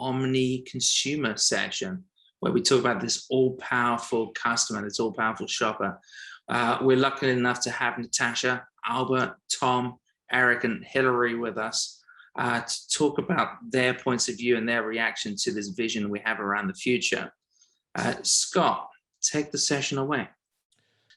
Omni-Consumer session, where we talk about this all-powerful customer, this all-powerful shopper. We're lucky enough to have Natasha, Albert, Tom, Eric, and Hillary with us to talk about their points of view and their reaction to this vision we have around the future. Scott, take the session away.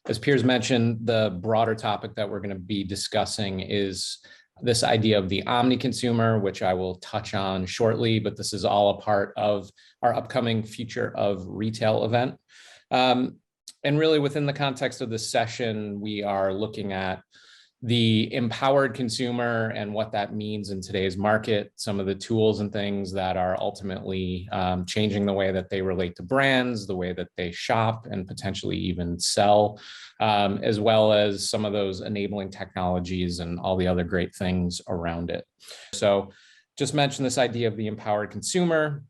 As Piers mentioned, the broader topic that we're going to be discussing is this idea of the Omni-Consumer, which I will touch on shortly, but this is all a part of our upcoming Future of Retail event. And really within the context of this session, we are looking at the empowered consumer and what that means in today's market, some of the tools and things that are ultimately changing the way that they relate to brands, the way that they shop and potentially even sell, as well as some of those enabling technologies and all the other great things around it. So just mention this idea of the empowered consumer.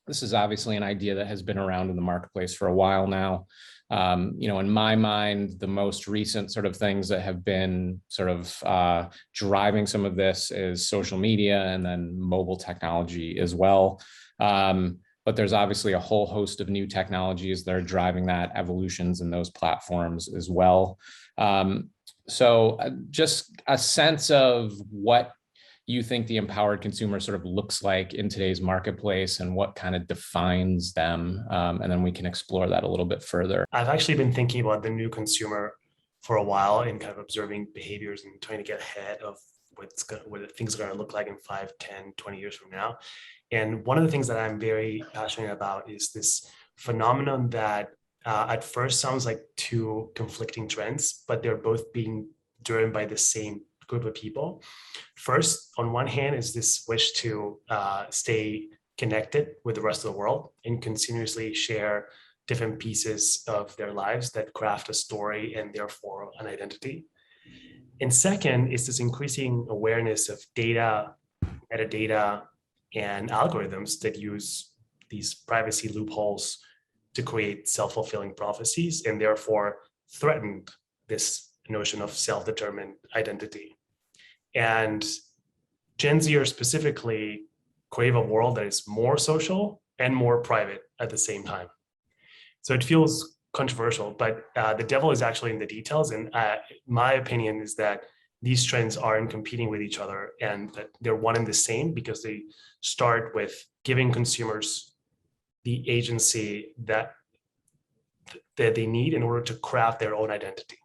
This is obviously an idea that has been around in the marketplace for a while now. In my mind, the most recent sort of things that have been sort of driving some of this is social media and then mobile technology as well. But there's obviously a whole host of new technologies that are driving that, evolutions in those platforms as well. So just a sense of what you think the empowered consumer sort of looks like in today's marketplace and what kind of defines them. And then we can explore that a little bit further. I've actually been thinking about the new consumer for a while and kind of observing behaviors and trying to get ahead of what things are going to look like in 5, 10, 20 years from now. And one of the things that I'm very passionate about is this phenomenon that at first sounds like two conflicting trends, but they're both being driven by the same group of people. First, on one hand, is this wish to stay connected with the rest of the world and continuously share different pieces of their lives that craft a story and therefore an identity. And second is this increasing awareness of data, metadata, and algorithms that use these privacy loopholes to create self-fulfilling prophecies and therefore threaten this notion of self-determined identity. And Gen Zers specifically crave a world that is more social and more private at the same time. So it feels controversial, but the devil is actually in the details. And my opinion is that these trends aren't competing with each other and that they're one and the same because they start with giving consumers the agency that they need in order to craft their own identity.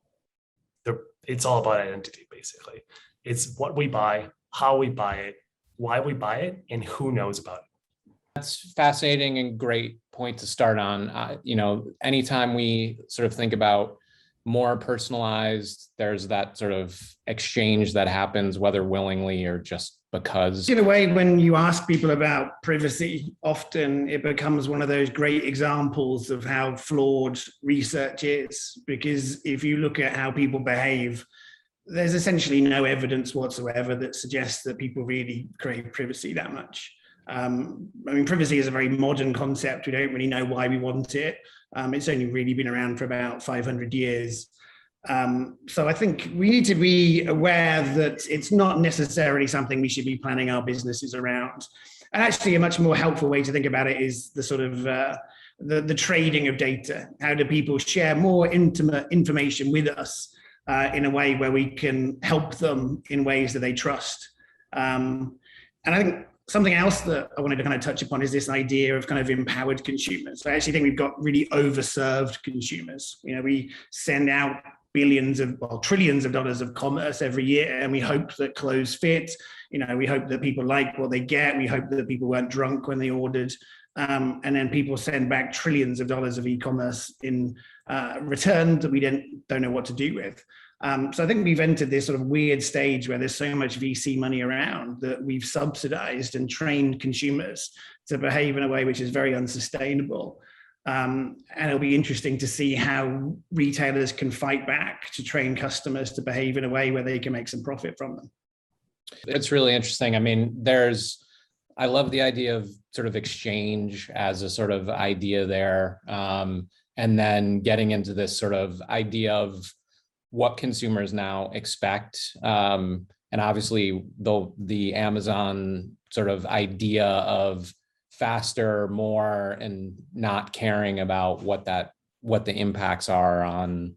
It's all about identity, basically. It's what we buy, how we buy it, why we buy it, and who knows about it. That's fascinating and great point to start on. Anytime we sort of think about more personalized, there's that sort of exchange that happens, whether willingly or just because. In a way, when you ask people about privacy, often it becomes one of those great examples of how flawed research is, because if you look at how people behave, there's essentially no evidence whatsoever that suggests that people really crave privacy that much. Privacy is a very modern concept. We don't really know why we want it. It's only really been around for about 500 years. So I think we need to be aware that it's not necessarily something we should be planning our businesses around. And actually a much more helpful way to think about it is the sort of the trading of data. How do people share more intimate information with us in a way where we can help them in ways that they trust? And I think something else that I wanted to kind of touch upon is this idea of kind of empowered consumers. I actually think we've got really overserved consumers. We send out trillions of dollars of commerce every year, and we hope that clothes fit. We hope that people like what they get. We hope that people weren't drunk when they ordered. And then people send back trillions of dollars of e-commerce in return that we don't know what to do with. So I think we've entered this sort of weird stage where there's so much VC money around that we've subsidized and trained consumers to behave in a way which is very unsustainable. And it'll be interesting to see how retailers can fight back to train customers to behave in a way where they can make some profit from them. It's really interesting. I love the idea of sort of exchange as a sort of idea there. And then getting into this sort of idea of what consumers now expect. And obviously the Amazon sort of idea of faster, more, and not caring about what the impacts are on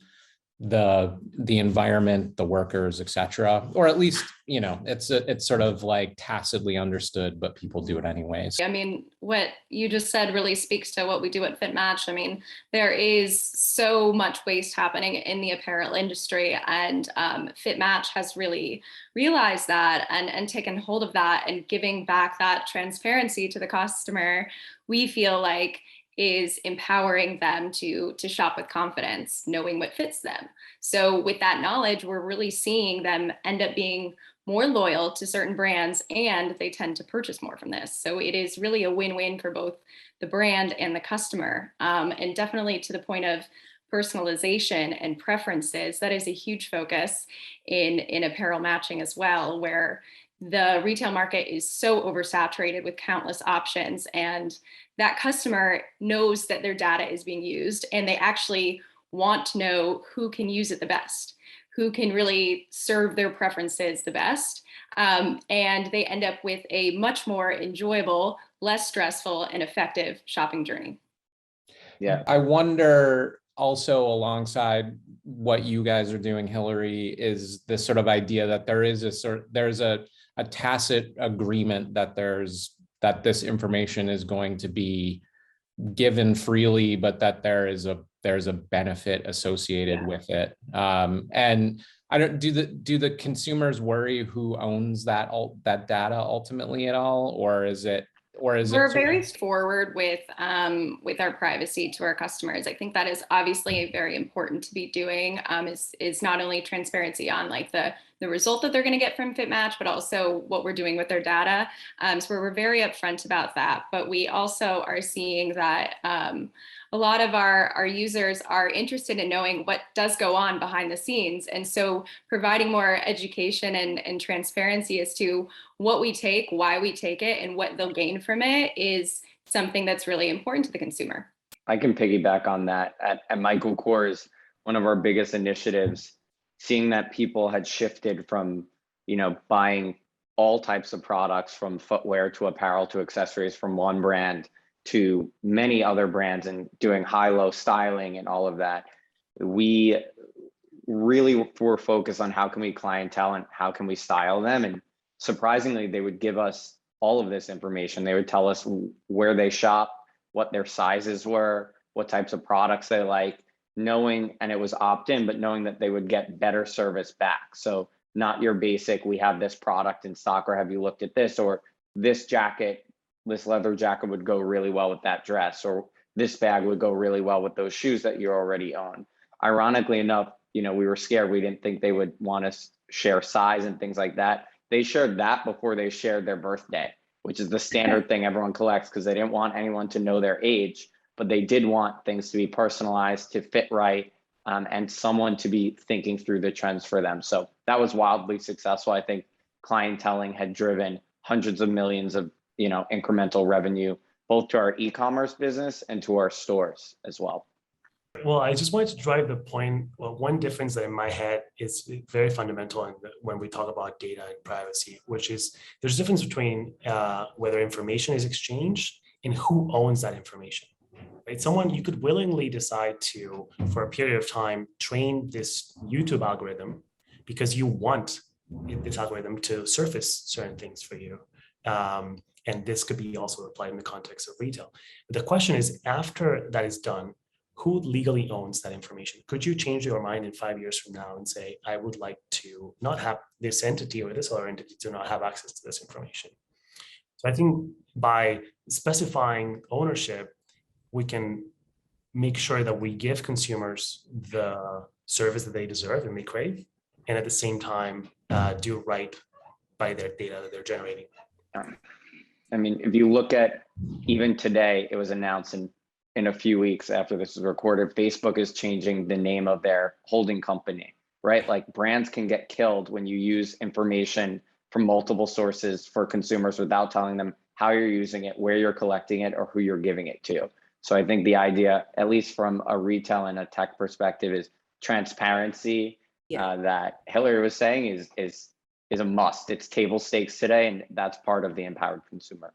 the environment, the workers, etc. Or at least, it's sort of like tacitly understood, but people do it anyways. I mean, what you just said really speaks to what we do at FitMatch. I mean, there is so much waste happening in the apparel industry, and FitMatch has really realized that and taken hold of that, and giving back that transparency to the customer, we feel like is empowering them to shop with confidence, knowing what fits them. So with that knowledge, we're really seeing them end up being more loyal to certain brands, and they tend to purchase more from this. So it is really a win-win for both the brand and the customer. And definitely to the point of personalization and preferences, that is a huge focus in apparel matching as well, where the retail market is so oversaturated with countless options, and that customer knows that their data is being used, and they actually want to know who can use it the best, who can really serve their preferences the best. And they end up with a much more enjoyable, less stressful, and effective shopping journey. Yeah, I wonder also, alongside what you guys are doing, Hillary, is this sort of idea that there's a tacit agreement that this information is going to be given freely, but that there's a benefit associated with it. And I don't do the consumers worry who owns that data ultimately at all, or is it? We're very forward with our privacy to our customers. I think that is obviously very important to be doing. Is not only transparency on like the result that they're going to get from FitMatch, but also what we're doing with their data. So we're very upfront about that. But we also are seeing that a lot of our users are interested in knowing what does go on behind the scenes. And so providing more education and transparency as to what we take, why we take it, and what they'll gain from it is something that's really important to the consumer. I can piggyback on that. At Michael Kors, one of our biggest initiatives, seeing that people had shifted from, buying all types of products, from footwear to apparel to accessories, from one brand to many other brands, and doing high-low styling and all of that. We really were focused on how can we clientele and how can we style them. And surprisingly, they would give us all of this information. They would tell us where they shop, what their sizes were, what types of products they like, knowing, and it was opt-in, but knowing that they would get better service back. So not your basic, we have this product in stock, or have you looked at this, or this jacket, this leather jacket would go really well with that dress, or this bag would go really well with those shoes that you already own. Ironically enough, we were scared. We didn't think they would want us share size and things like that. They shared that before they shared their birthday, which is the standard thing everyone collects, because they didn't want anyone to know their age, but they did want things to be personalized, to fit right, and someone to be thinking through the trends for them. So that was wildly successful. I think clienteling had driven hundreds of millions of incremental revenue, both to our e-commerce business and to our stores as well. Well, I just wanted to drive the point. Well, one difference that in my head is very fundamental when we talk about data and privacy, which is there's a difference between whether information is exchanged and who owns that information. Right? Someone, you could willingly decide to, for a period of time, train this YouTube algorithm because you want this algorithm to surface certain things for you. And this could be also applied in the context of retail. But the question is, after that is done, who legally owns that information? Could you change your mind in 5 years from now and say, I would like to not have this entity or this other entity to not have access to this information? So I think by specifying ownership, we can make sure that we give consumers the service that they deserve and they crave, and at the same time, do right by their data that they're generating. I mean, if you look at even today, it was announced in a few weeks after this is recorded, Facebook is changing the name of their holding company, right? Like, brands can get killed when you use information from multiple sources for consumers without telling them how you're using it, where you're collecting it, or who you're giving it to. So I think the idea, at least from a retail and a tech perspective, is transparency. That Hillary was saying is a must. It's table stakes today, and that's part of the empowered consumer.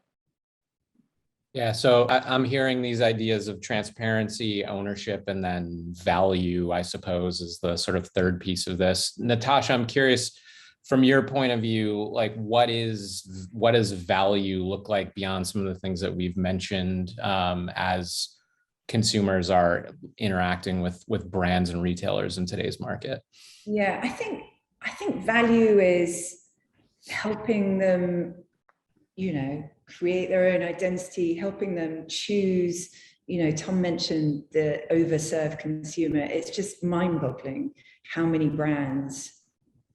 Yeah, so I'm hearing these ideas of transparency, ownership, and then value, I suppose, is the sort of third piece of this. Natasha, I'm curious, from your point of view, like what does value look like beyond some of the things that we've mentioned as consumers are interacting with brands and retailers in today's market? Yeah, I think value is helping them, create their own identity, helping them choose. Tom mentioned the overserved consumer. It's just mind-boggling how many brands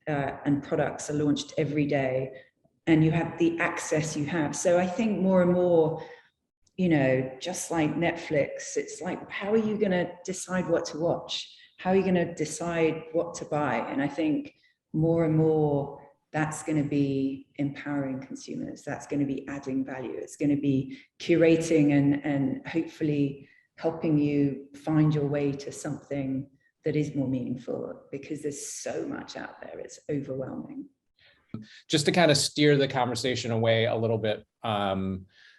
and products are launched every day, and you have the access you have. So I think more and more, just like Netflix, it's like, how are you going to decide what to watch? How are you going to decide what to buy? And I think more and more, that's going to be empowering consumers. That's going to be adding value. It's going to be curating and hopefully helping you find your way to something that is more meaningful, because there's so much out there. It's overwhelming. Just to kind of steer the conversation away a little bit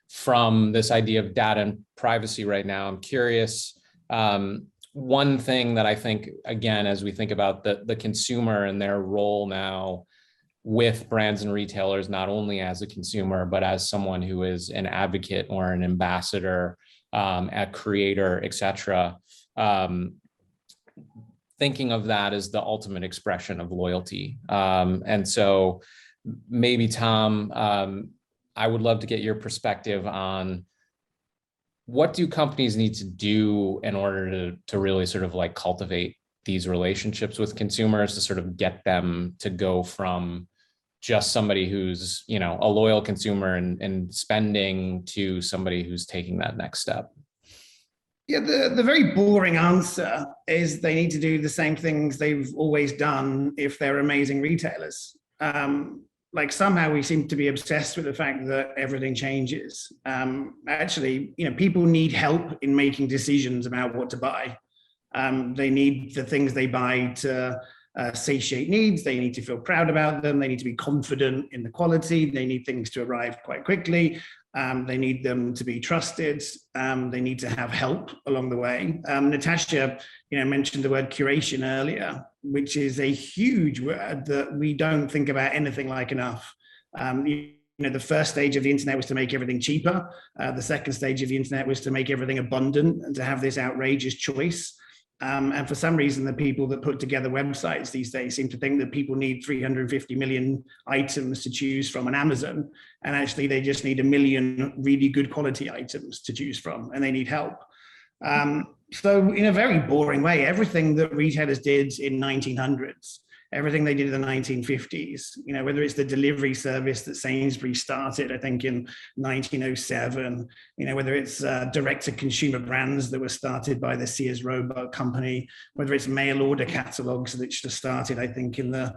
from this idea of data and privacy right now, I'm curious. One thing that I think, again, as we think about the consumer and their role now with brands and retailers, not only as a consumer, but as someone who is an advocate or an ambassador, a creator, et cetera, thinking of that as the ultimate expression of loyalty. And so maybe, Tom, I would love to get your perspective on what do companies need to do in order to really sort of like cultivate these relationships with consumers to sort of get them to go from just somebody who's, a loyal consumer and spending to somebody who's taking that next step? Yeah, the very boring answer is they need to do the same things they've always done if they're amazing retailers. Like somehow we seem to be obsessed with the fact that everything changes. Actually, people need help in making decisions about what to buy. They need the things they buy to satiate needs. They need to feel proud about them. They need to be confident in the quality. They need things to arrive quite quickly. They need them to be trusted. They need to have help along the way. Natasha, mentioned the word curation earlier, which is a huge word that we don't think about anything like enough. The first stage of the internet was to make everything cheaper. The second stage of the internet was to make everything abundant and to have this outrageous choice. And for some reason, the people that put together websites these days seem to think that people need 350 million items to choose from on Amazon. And actually, they just need 1 million really good quality items to choose from, and they need help. So in a very boring way, everything that retailers did in 1900s, everything they did in the 1950s, whether it's the delivery service that Sainsbury's started, I think in 1907, whether it's direct-to-consumer brands that were started by the Sears Roebuck company, whether it's mail order catalogs that just started, I think, in the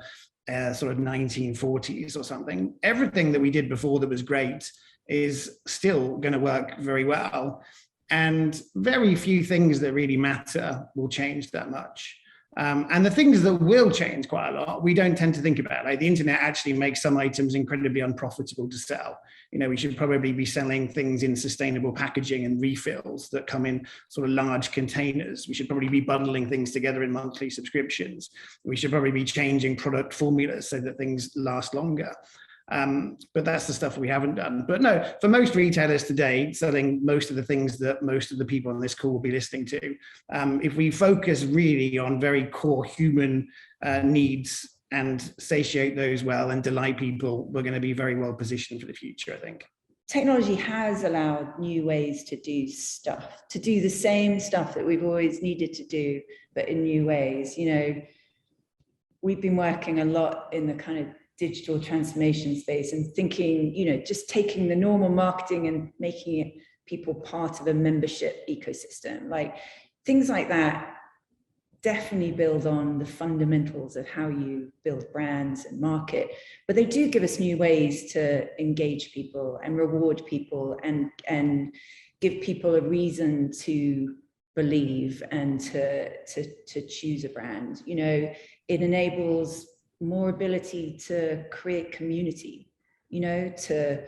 sort of 1940s or something. Everything that we did before that was great is still going to work very well. And very few things that really matter will change that much. And the things that will change quite a lot, we don't tend to think about. Like the internet actually makes some items incredibly unprofitable to sell. We should probably be selling things in sustainable packaging and refills that come in sort of large containers. We should probably be bundling things together in monthly subscriptions. We should probably be changing product formulas so that things last longer. But that's the stuff we haven't done. But no, for most retailers today, selling most of the things that most of the people on this call will be listening to, if we focus really on very core human needs and satiate those well and delight people, we're going to be very well positioned for the future, I think. Technology has allowed new ways to do stuff, to do the same stuff that we've always needed to do, but in new ways. We've been working a lot in the kind of digital transformation space and thinking, just taking the normal marketing and making it people part of a membership ecosystem. Like things like that definitely build on the fundamentals of how you build brands and market, but they do give us new ways to engage people and reward people and give people a reason to believe and to choose a brand. It enables more ability to create community, to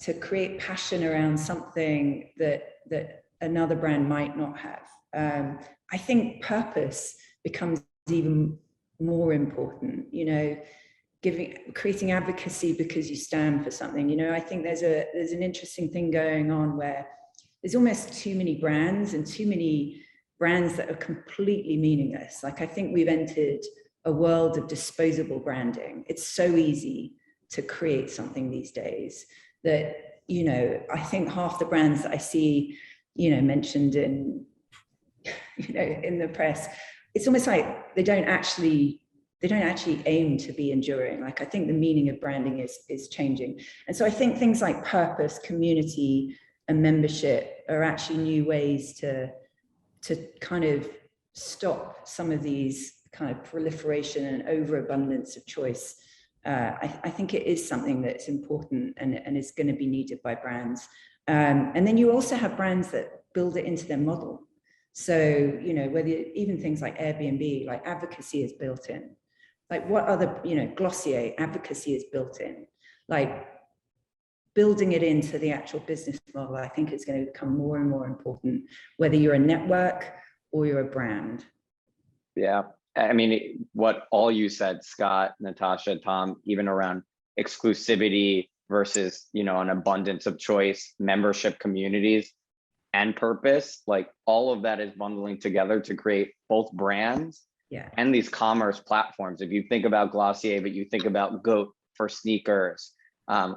to create passion around something that another brand might not have. I think purpose becomes even more important, you know, creating advocacy because you stand for something. You know, I think there's an interesting thing going on where there's almost too many brands and too many brands that are completely meaningless. Like, I think we've entered a world of disposable branding. It's so easy to create something these days that, you know, I think half the brands that I see, you know, mentioned in, you know, in the press, it's almost like they don't actually aim to be enduring. Like, I think the meaning of branding is changing. And so I think things like purpose, community, and membership are actually new ways to kind of stop some of these kind of proliferation and overabundance of choice. I think it is something that's important and is going to be needed by brands. And then you also have brands that build it into their model. So, you know, whether even things like Airbnb, like advocacy is built in. Like, what other, you know, Glossier, advocacy is built in. Like, building it into the actual business model, I think is going to become more and more important, whether you're a network or you're a brand. Yeah. I mean, what all you said, Scott, Natasha, Tom, even around exclusivity versus, you know, an abundance of choice, membership communities, and purpose, like all of that is bundling together to create both brands and these commerce platforms. If you think about Glossier, but you think about GOAT for sneakers,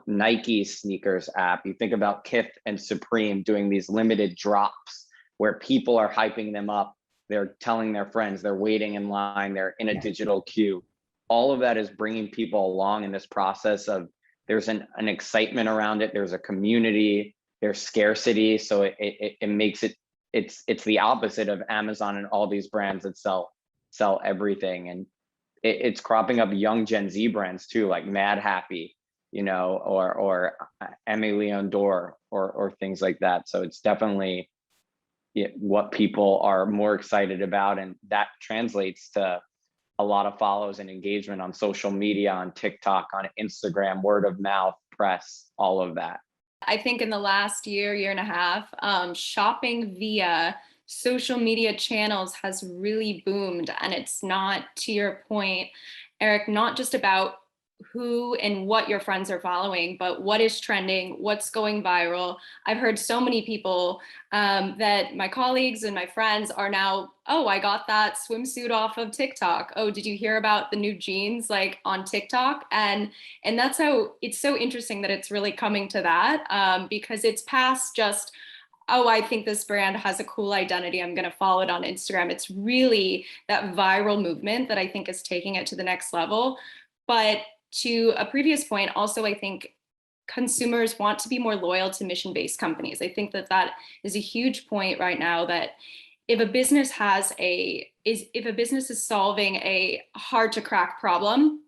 Nike sneakers app, you think about Kith and Supreme doing these limited drops where people are hyping them up. They're telling their friends, they're waiting in line, they're in a digital queue. All of that is bringing people along in this process of, there's an excitement around it. There's a community, there's scarcity. So it makes it's the opposite of Amazon and all these brands that sell everything. And it's cropping up young Gen Z brands too, like Mad Happy, you know, or Aimé Leon Dore or things like that. So it's definitely what people are more excited about. And that translates to a lot of follows and engagement on social media, on TikTok, on Instagram, word of mouth, press, all of that. I think in the last year and a half, shopping via social media channels has really boomed. And it's not, to your point, Eric, not just about who and what your friends are following, but what is trending, what's going viral. I've heard so many people that my colleagues and my friends are now, oh, I got that swimsuit off of TikTok. Oh, did you hear about the new jeans like on TikTok? And that's how it's so interesting that it's really coming to that, because it's past just, oh, I think this brand has a cool identity, I'm going to follow it on Instagram. It's really that viral movement that I think is taking it to the next level. But to a previous point, also, I think consumers want to be more loyal to mission-based companies. I think that is a huge point right now, that if a business is solving a hard to crack problem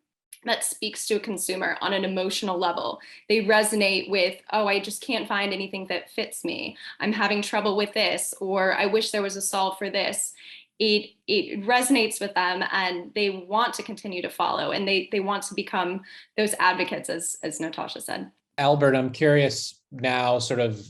that speaks to a consumer on an emotional level, they resonate with, oh, I just can't find anything that fits me, I'm having trouble with this, or I wish there was a solve for this. It resonates with them, and they want to continue to follow, and they want to become those advocates, as Natasha said. Albert, I'm curious now, sort of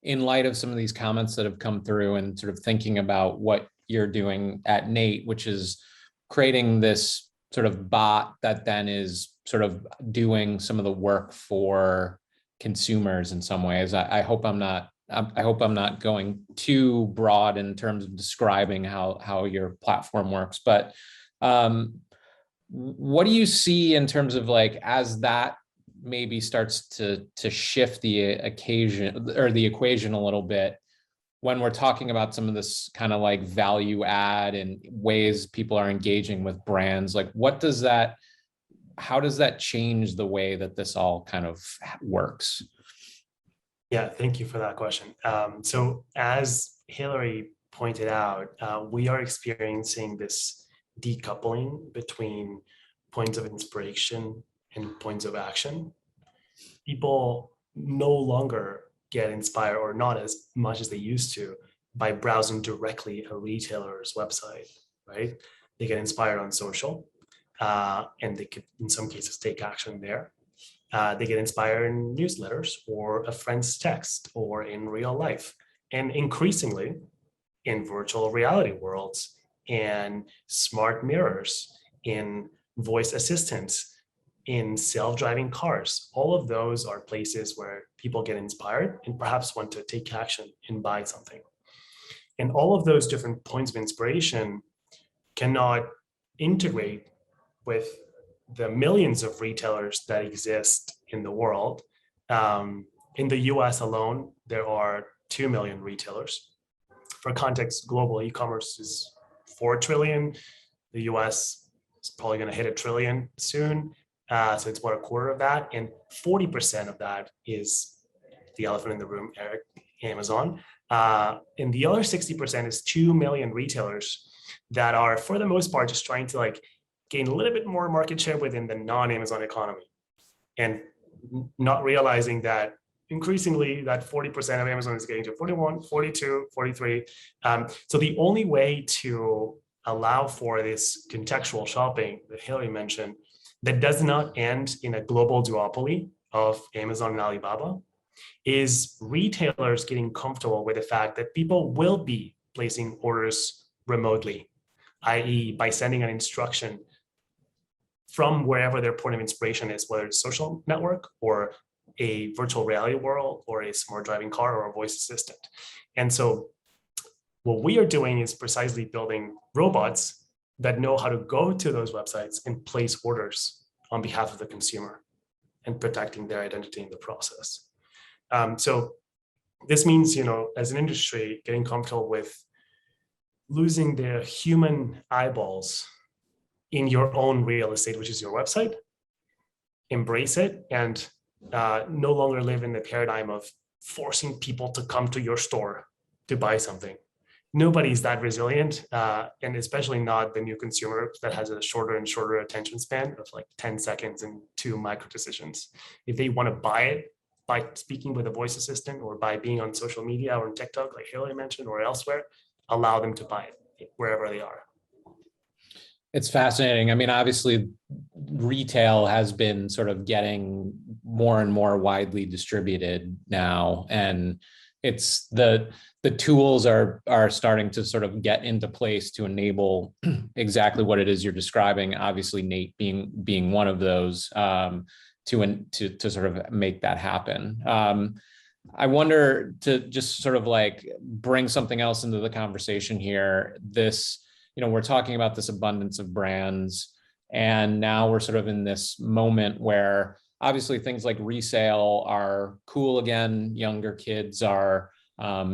in light of some of these comments that have come through, and sort of thinking about what you're doing at Nate, which is creating this sort of bot that then is sort of doing some of the work for consumers in some ways. I hope I'm not going too broad in terms of describing how your platform works, but what do you see in terms of, like, as that maybe starts to shift the occasion or the equation a little bit, when we're talking about some of this kind of like value add and ways people are engaging with brands? Like, how does that change the way that this all kind of works? Yeah, thank you for that question. So as Hillary pointed out, we are experiencing this decoupling between points of inspiration and points of action. People no longer get inspired, or not as much as they used to, by browsing directly a retailer's website, right? They get inspired on social, and they could, in some cases, take action there. They get inspired in newsletters or a friend's text or in real life. And increasingly in virtual reality worlds and smart mirrors, in voice assistants, in self-driving cars. All of those are places where people get inspired and perhaps want to take action and buy something. And all of those different points of inspiration cannot integrate with the millions of retailers that exist in the world. In the US alone, there are 2 million retailers. For context, global e-commerce is 4 trillion. The US is probably going to hit 1 trillion soon. So it's about a quarter of that. And 40% of that is the elephant in the room, Eric, Amazon. And the other 60% is 2 million retailers that are, for the most part, just trying to like gain a little bit more market share within the non-Amazon economy, and not realizing that increasingly that 40% of Amazon is getting to 41, 42, 43. So the only way to allow for this contextual shopping that Hillary mentioned, that does not end in a global duopoly of Amazon and Alibaba, is retailers getting comfortable with the fact that people will be placing orders remotely, i.e. by sending an instruction from wherever their point of inspiration is, whether it's social network or a virtual reality world or a smart driving car or a voice assistant. And so what we are doing is precisely building robots that know how to go to those websites and place orders on behalf of the consumer and protecting their identity in the process. So this means, as an industry, getting comfortable with losing the human eyeballs in your own real estate, which is your website, embrace it, and no longer live in the paradigm of forcing people to come to your store to buy something. Nobody's that resilient, and especially not the new consumer that has a shorter and shorter attention span of like 10 seconds and 2 micro decisions. If they want to buy it by speaking with a voice assistant or by being on social media or on TikTok, like Hillary mentioned, or elsewhere, allow them to buy it wherever they are. It's fascinating. I mean, obviously, retail has been sort of getting more and more widely distributed now, and it's the tools are starting to sort of get into place to enable exactly what it is you're describing. Obviously, Nate being one of those to sort of make that happen. I wonder, to just sort of like bring something else into the conversation here. We're talking about this abundance of brands, and now we're sort of in this moment where obviously things like resale are cool again. Younger kids are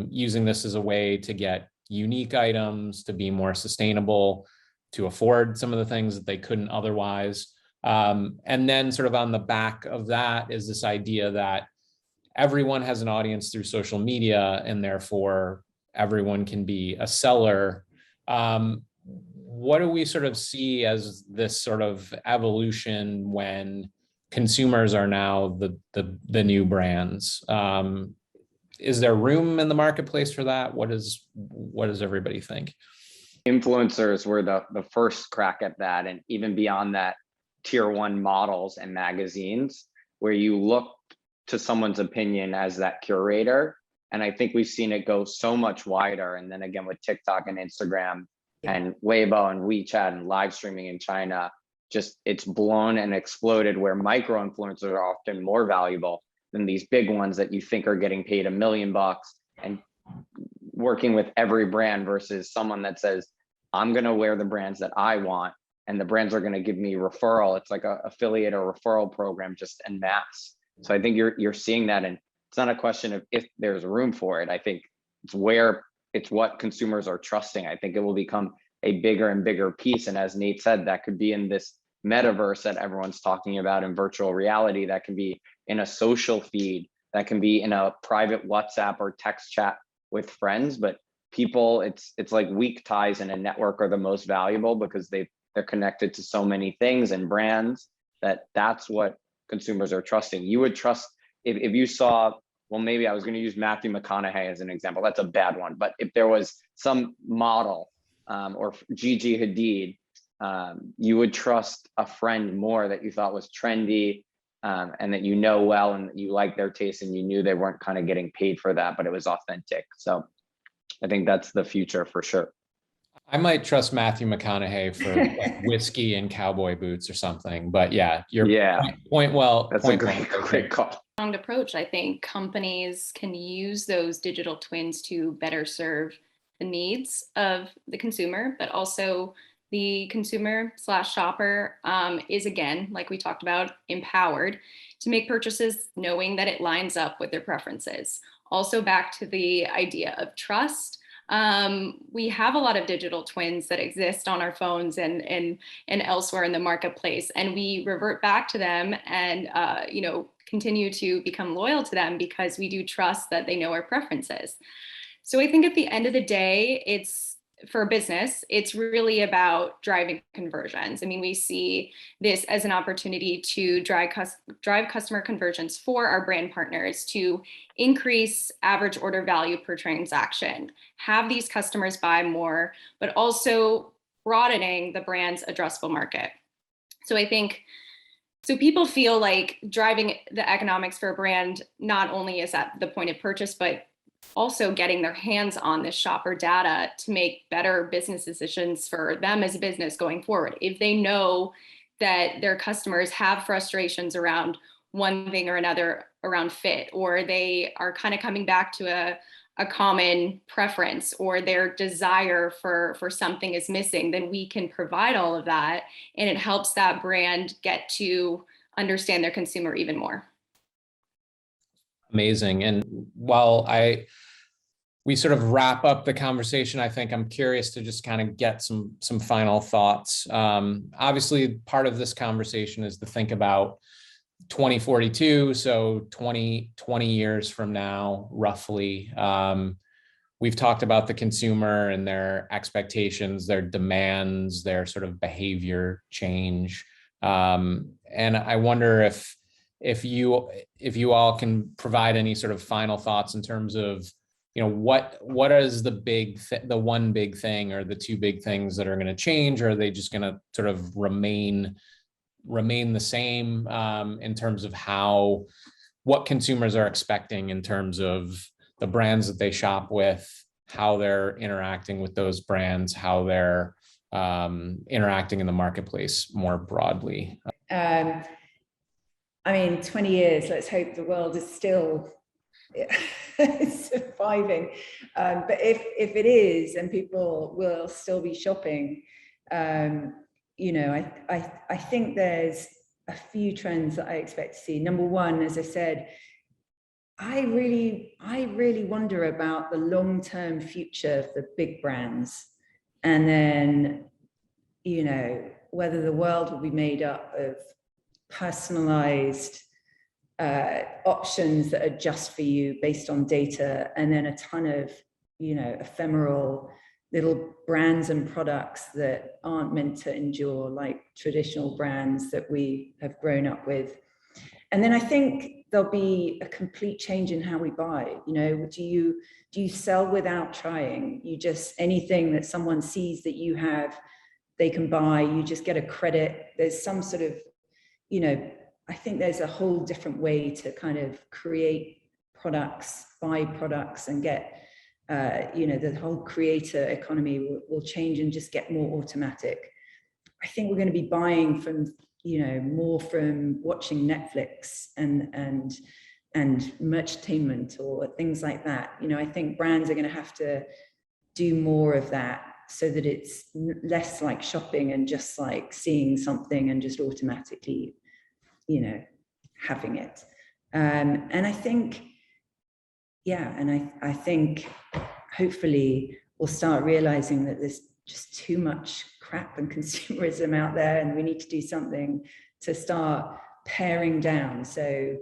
using this as a way to get unique items, to be more sustainable, to afford some of the things that they couldn't otherwise. And then sort of on the back of that is this idea that everyone has an audience through social media, and therefore everyone can be a seller. What do we sort of see as this sort of evolution when consumers are now the new brands? Is there room in the marketplace for that? What does everybody think? Influencers were the first crack at that, and even beyond that, tier 1 models and magazines, where you look to someone's opinion as that curator. And I think we've seen it go so much wider. And then again, with TikTok and Instagram and Weibo and WeChat and live streaming in China, just it's blown and exploded, where micro influencers are often more valuable than these big ones that you think are getting paid $1 million and working with every brand, versus someone that says, I'm going to wear the brands that I want, and the brands are going to give me referral. It's like a affiliate or referral program just en masse. So I think you're seeing that, and it's not a question of if there's room for it. I think it's what consumers are trusting. I think it will become a bigger and bigger piece. And as Nate said, that could be in this metaverse that everyone's talking about in virtual reality, that can be in a social feed, that can be in a private WhatsApp or text chat with friends. But people, it's like weak ties in a network are the most valuable, because they're connected to so many things and brands that's what consumers are trusting. You would trust if you saw, well, maybe I was going to use Matthew McConaughey as an example. That's a bad one. But if there was some model or Gigi Hadid, you would trust a friend more that you thought was trendy, and that you know well and that you like their taste and you knew they weren't kind of getting paid for that, but it was authentic. So I think that's the future for sure. I might trust Matthew McConaughey for like whiskey and cowboy boots or something, but yeah, your point well. That's a great call. Approach. I think companies can use those digital twins to better serve the needs of the consumer, but also the consumer / shopper is, again, like we talked about, empowered to make purchases knowing that it lines up with their preferences. Also, back to the idea of trust. We have a lot of digital twins that exist on our phones and elsewhere in the marketplace, and we revert back to them and continue to become loyal to them because we do trust that they know our preferences. So I think at the end of the day, it's for a business, it's really about driving conversions. I mean, we see this as an opportunity to drive customer conversions for our brand partners, to increase average order value per transaction, have these customers buy more, but also broadening the brand's addressable market. So I think, so people feel like driving the economics for a brand not only is at the point of purchase, but also getting their hands on this shopper data to make better business decisions for them as a business going forward. If they know that their customers have frustrations around one thing or another around fit, or they are kind of coming back to a common preference, or their desire for something is missing, then we can provide all of that, and it helps that brand get to understand their consumer even more. Amazing. And while we sort of wrap up the conversation, I think I'm curious to just kind of get some final thoughts. Obviously, part of this conversation is to think about 2042, so 20 years from now, roughly. We've talked about the consumer and their expectations, their demands, their sort of behavior change. And I wonder if you all can provide any sort of final thoughts in terms of, what is the one big thing or the two big things that are going to change, or are they just going to sort of remain the same in terms of what consumers are expecting in terms of the brands that they shop with, how they're interacting with those brands, how they're interacting in the marketplace more broadly? 20 years, let's hope the world is still surviving. But if it is, and people will still be shopping, I think there's a few trends that I expect to see. Number one, as I said, I really wonder about the long-term future of the big brands, and then, whether the world will be made up of personalized options that are just for you based on data, and then a ton of ephemeral little brands and products that aren't meant to endure like traditional brands that we have grown up with. And then I think there'll be a complete change in how we buy. Do you sell without trying? You just, anything that someone sees that you have, they can buy, you just get a credit. There's some sort of, I think there's a whole different way to kind of create products, buy products, and get, the whole creator economy will change and just get more automatic. I think we're going to be buying from, more from watching Netflix and merchtainment or things like that. I think brands are going to have to do more of that so that it's less like shopping and just like seeing something and just automatically, having it. And I think, I think hopefully we'll start realizing that there's just too much crap and consumerism out there, and we need to do something to start paring down. So,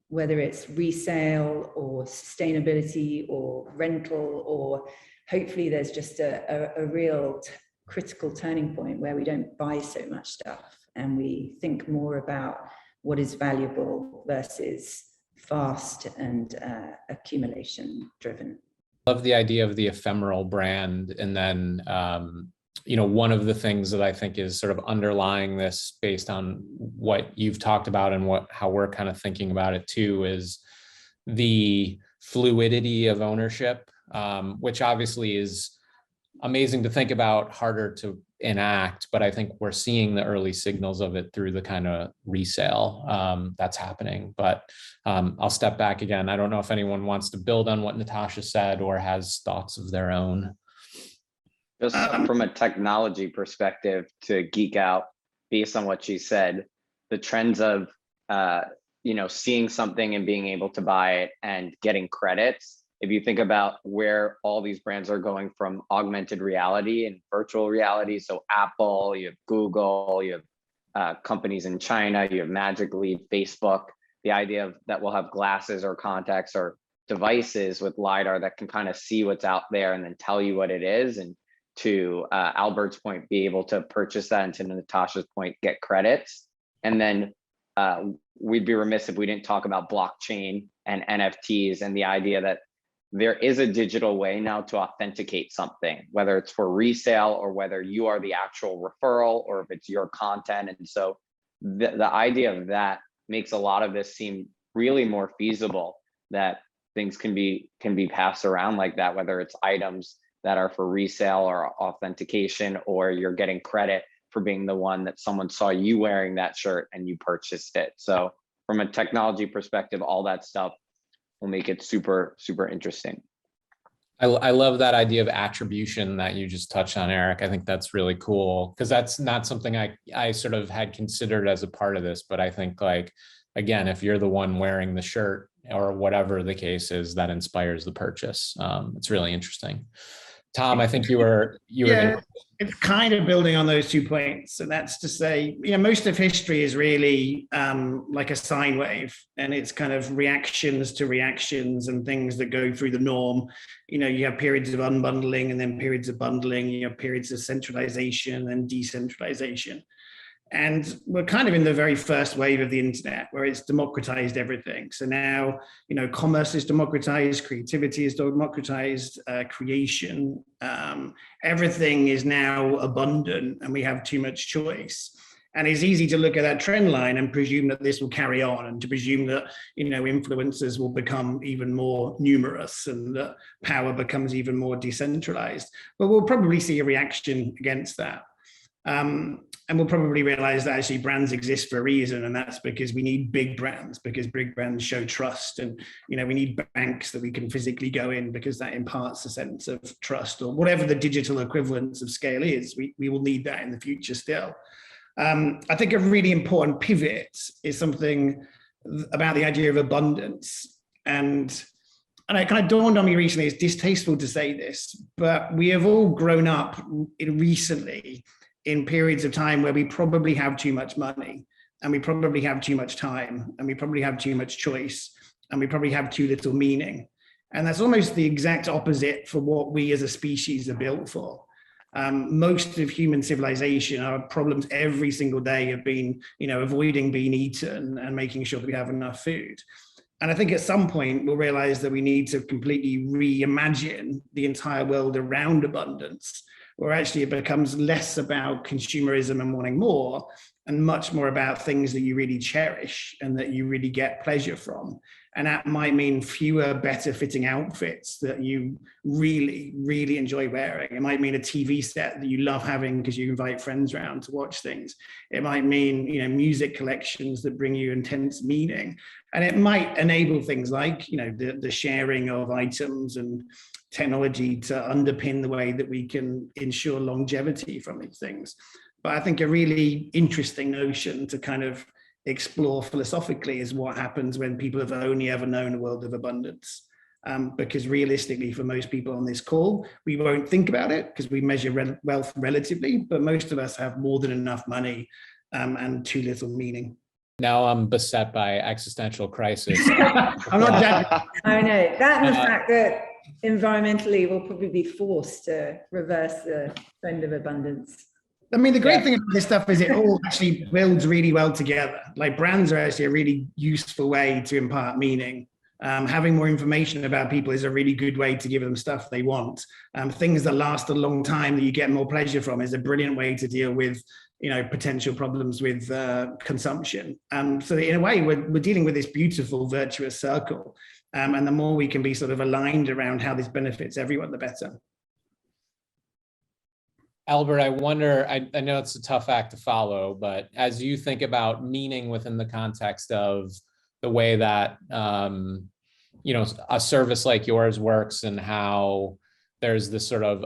whether it's resale or sustainability or rental, or hopefully there's just a real critical turning point where we don't buy so much stuff and we think more about what is valuable versus fast and accumulation driven. Love the idea of the ephemeral brand, and then one of the things that I think is sort of underlying this based on what you've talked about and how we're kind of thinking about it too, is the fluidity of ownership, which obviously is amazing to think about, harder to enact, but I think we're seeing the early signals of it through the kind of resale that's happening. But I'll step back again. I don't know if anyone wants to build on what Natasha said or has thoughts of their own. Just from a technology perspective, to geek out based on what she said, the trends of seeing something and being able to buy it and getting credits. If you think about where all these brands are going from augmented reality and virtual reality, so Apple, you have Google, you have companies in China, you have Magic Leap, Facebook, the idea of that we'll have glasses or contacts or devices with LiDAR that can kind of see what's out there and then tell you what it is. And to Albert's point, be able to purchase that, and to Natasha's point, get credits. And then we'd be remiss if we didn't talk about blockchain and NFTs and the idea that there is a digital way now to authenticate something, whether it's for resale or whether you are the actual referral or if it's your content. And so the idea of that makes a lot of this seem really more feasible, that things can be passed around like that, whether it's items that are for resale or authentication, or you're getting credit for being the one that someone saw you wearing that shirt and you purchased it. So from a technology perspective, all that stuff will make it super, super interesting. I love that idea of attribution that you just touched on, Eric. I think that's really cool, because that's not something I sort of had considered as a part of this, but I think, like, again, if you're the one wearing the shirt or whatever the case is, that inspires the purchase. It's really interesting. Tom, I think you were it's kind of building on those 2 points, and that's to say, most of history is really like a sine wave, and it's kind of reactions to reactions and things that go through the norm. You have periods of unbundling and then periods of bundling. You have periods of centralization and decentralization. And we're kind of in the very first wave of the internet, where it's democratized everything. So now, commerce is democratized, creativity is democratized, creation, everything is now abundant, and we have too much choice. And it's easy to look at that trend line and presume that this will carry on, and to presume that, influencers will become even more numerous and that power becomes even more decentralized. But we'll probably see a reaction against that. And we'll probably realize that actually brands exist for a reason, and that's because we need big brands, because big brands show trust, and we need banks that we can physically go in, because that imparts a sense of trust, or whatever the digital equivalence of scale is. We will need that in the future still. I think a really important pivot is something about the idea of abundance, and it kind of dawned on me recently. It's distasteful to say this, but we have all grown up recently in periods of time where we probably have too much money, and we probably have too much time, and we probably have too much choice, and we probably have too little meaning. And that's almost the exact opposite for what we as a species are built for. Most of human civilization, our problems every single day have been, avoiding being eaten and making sure that we have enough food. And I think at some point we'll realize that we need to completely reimagine the entire world around abundance, where actually it becomes less about consumerism and wanting more, and much more about things that you really cherish and that you really get pleasure from. And that might mean fewer, better fitting outfits that you really, really enjoy wearing. It might mean a TV set that you love having because you invite friends around to watch things. It might mean, music collections that bring you intense meaning. And it might enable things like, the sharing of items and technology to underpin the way that we can ensure longevity from these things. But I think a really interesting notion to kind of explore philosophically is what happens when people have only ever known a world of abundance. Because realistically, for most people on this call, we won't think about it because we measure wealth relatively, but most of us have more than enough money and too little meaning. Now I'm beset by existential crisis. I'm not judging. I know that, and the fact that environmentally we'll probably be forced to reverse the trend of abundance. I mean, the great thing about this stuff is it all actually builds really well together. Like, brands are actually a really useful way to impart meaning. Having more information about people is a really good way to give them stuff they want. Things that last a long time that you get more pleasure from is a brilliant way to deal with, potential problems with consumption. So in a way, we're dealing with this beautiful virtuous circle. And the more we can be sort of aligned around how this benefits everyone, the better. Albert, I wonder, I know it's a tough act to follow, but as you think about meaning within the context of the way that, a service like yours works, and how there's this sort of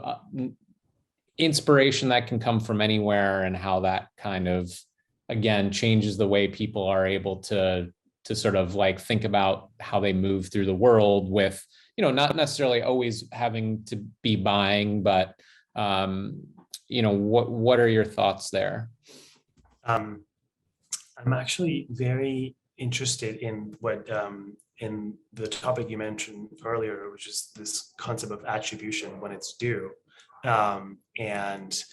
inspiration that can come from anywhere, and how that kind of, again, changes the way people are able to sort of like think about how they move through the world with, not necessarily always having to be buying, but what are your thoughts there? I'm actually very interested in what in the topic you mentioned earlier, which is this concept of attribution when it's due, and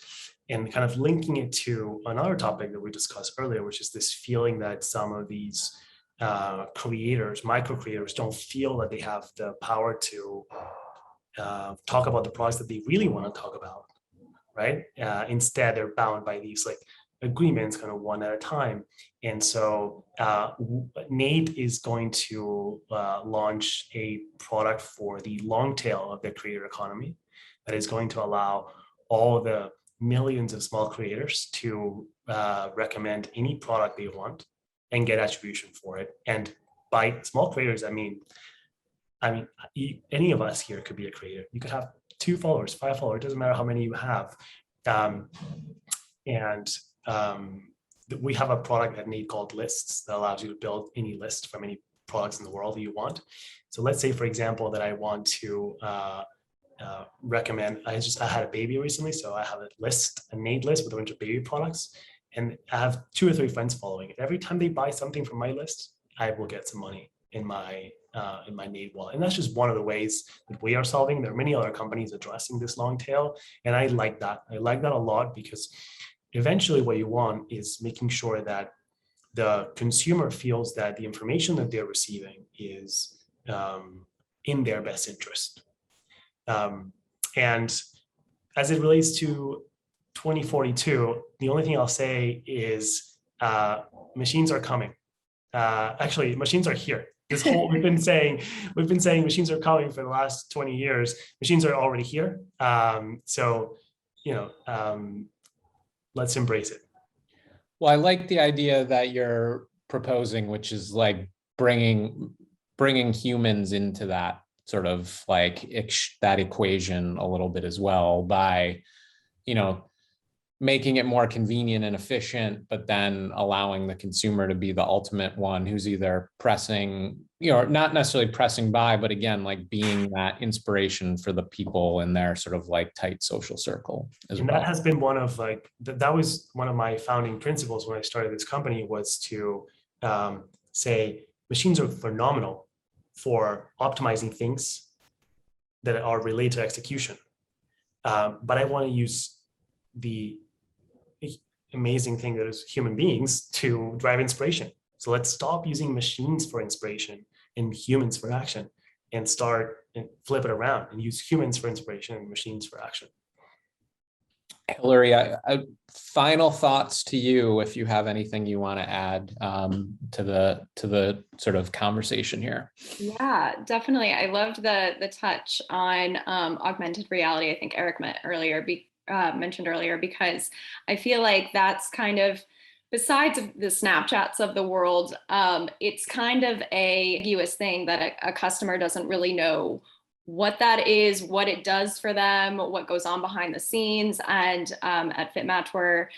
kind of linking it to another topic that we discussed earlier, which is this feeling that some of these creators, micro creators, don't feel that they have the power to talk about the products that they really want to talk about, right? Instead, they're bound by these like agreements, kind of one at a time. And so Nate is going to launch a product for the long tail of the creator economy that is going to allow all the millions of small creators to recommend any product they want and get attribution for it. And by small creators, I mean, any of us here could be a creator. You could have 2 followers, 5 followers, it doesn't matter how many you have. We have a product at Nate called Lists that allows you to build any list from any products in the world that you want. So let's say, for example, that I want to recommend, I had a baby recently, so I have a Nate list with a bunch of baby products, and I have 2 or 3 friends following it. Every time they buy something from my list, I will get some money in my Nate wallet. And that's just one of the ways that we are solving. There are many other companies addressing this long tail, and I like that. I like that a lot, because eventually what you want is making sure that the consumer feels that the information that they're receiving is in their best interest. And as it relates to 2042, the only thing I'll say is machines are coming. Actually, machines are here. We've been saying machines are coming for the last 20 years. Machines are already here. Let's embrace it. Well, I like the idea that you're proposing, which is like bringing humans into that sort of like that equation a little bit as well, by, making it more convenient and efficient, but then allowing the consumer to be the ultimate one who's either pressing, not necessarily pressing buy, but again, like being that inspiration for the people in their sort of like tight social circle as well. That has been one of that was one of my founding principles when I started this company, was to say machines are phenomenal for optimizing things that are related to execution. But I want to use the amazing thing that is human beings to drive inspiration. So let's stop using machines for inspiration and humans for action, and start and flip it around and use humans for inspiration and machines for action. Hillary, final thoughts to you, if you have anything you want to add to the sort of conversation here. Yeah, definitely. I loved the touch on augmented reality. I think Eric mentioned earlier, because I feel like that's kind of, besides the Snapchats of the world, it's kind of a ambiguous thing that a customer doesn't really know what that is, what it does for them, what goes on behind the scenes. And at FitMatch, we're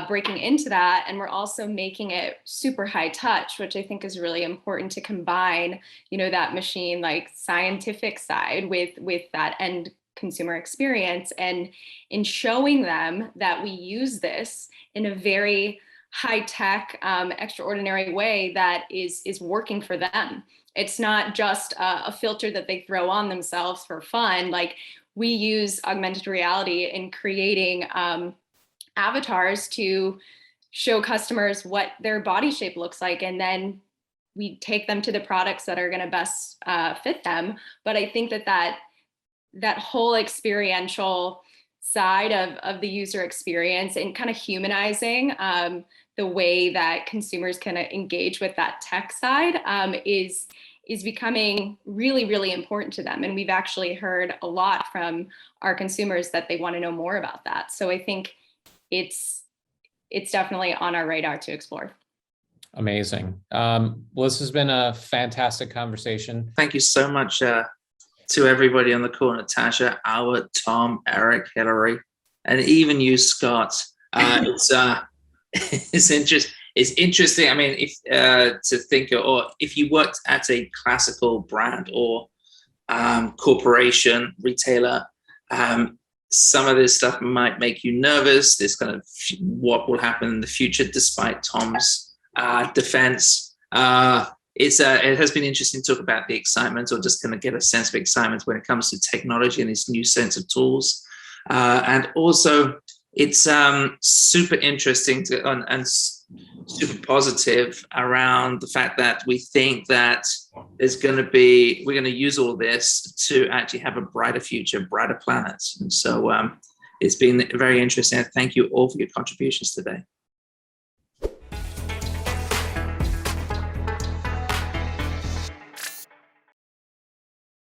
breaking into that, and we're also making it super high touch, which I think is really important to combine, that machine like scientific side with that end consumer experience, and in showing them that we use this in a very high-tech, extraordinary way that is working for them. It's not just a filter that they throw on themselves for fun. Like, we use augmented reality in creating avatars to show customers what their body shape looks like, and then we take them to the products that are going to best fit them. But I think that whole experiential side of the user experience and kind of humanizing the way that consumers can engage with that tech side is becoming really, really important to them. And we've actually heard a lot from our consumers that they want to know more about that. So I think it's definitely on our radar to explore. Amazing. Well, this has been a fantastic conversation. Thank you so much to everybody on the call, Natasha, Albert, Tom, Eric, Hillary, and even you, Scott. It's interesting. I mean, if to think, or if you worked at a classical brand or corporation, retailer, some of this stuff might make you nervous. This kind of what will happen in the future, despite Tom's defense. It has been interesting to talk about the excitement, or just kind of get a sense of excitement when it comes to technology and this new sense of tools. And also, it's super interesting and super positive around the fact that we think that we're going to use all this to actually have a brighter future, brighter planet. And so it's been very interesting. Thank you all for your contributions today.